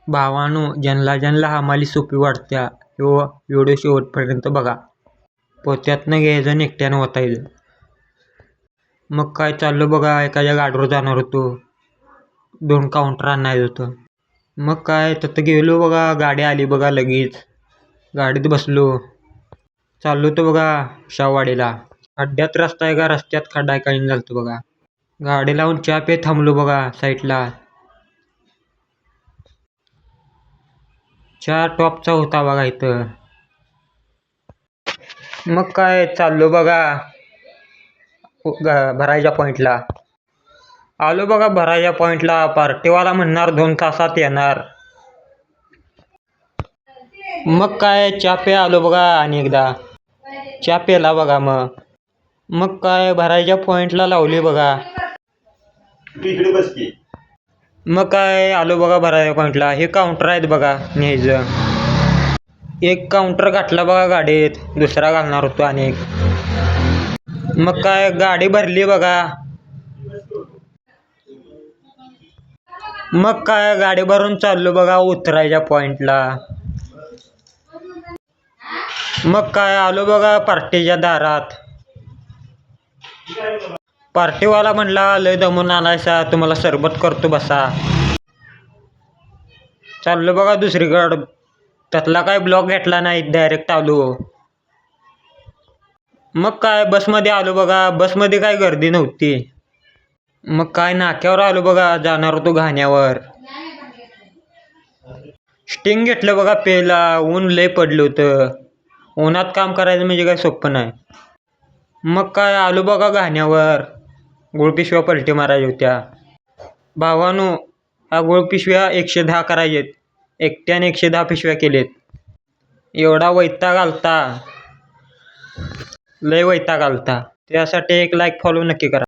भावानो, ज्यांना ज्यांना हमाली सोपी वाटत्या ह्यो व्हिडिओ शेवटपर्यंत बघा. पोत्यातनं घ्यायचं आणि एकट्यानं ओतायचं. मग काय चाललो बघा, एखाद्या गाडीवर जाणार होतो. 2 काउंटर आणायचं होतं. मग काय तिथं गेलो बघा, गाडी आली बघा लगेच. गाडीत बसलो. चाललो होतो बघा शाहवाडीला. खड्ड्यात रस्ता आहे का रस्त्यात खड्डा आहे काही झालतं बघा. गाडी लावून चहा पित थांबलो बघा साईडला. चहा टॉपचा होता बघा इथं. मग काय चाललो बघा भरायच्या पॉईंटला. आलो बघा भरायच्या पॉईंटला. पार्टीवाला म्हणणार 2 तासात येणार. मग काय चहा प्या आलो बघा आणि एकदा. चहा प्याला बघा मग काय भरायच्या पॉईंटला लावली बघा. मग काय आलो बघा भरायच्या पॉईंटला. हे काउंटर आहेत बघा न्यायचं. एक काउंटर घातला बघा गाडीत, दुसरा घालणार होतो अनेक. मग काय गाडी भरली बघा. मग काय गाडी भरून चाललो बघा उतरायच्या पॉईंटला. मग काय आलो बघा पार्टीच्या दारात. पार्टीवाला म्हणला लय दमून आलायसा, तुम्हाला सरबत करतो बसा. चाललो बघा दुसरीकडं. त्यातला काय ब्लॉक घेतला नाही, डायरेक्ट आलो. मग काय बसमध्ये आलो बघा. बसमध्ये काय गर्दी नव्हती. मग काय नाक्यावर आलो बघा, जाणार होतो घाण्यावर. स्टिंग घेतलं बघा प्यायला. ऊन लय पडलं होतं. उन्हात काम करायचं म्हणजे काय सोपं नाही. मग काय आलो बघा घाण्यावर. गुळपिशव्या पलटी मारायच्या होत्या. भावानो, ह्या गुळपिशव्या 110 करायचेत. एकट्याने 110 पिशव्या केलेत. एवढा वैताग आलता, लय वैताग आलता. त्यासाठी एक लाईक फॉलो नक्की करा.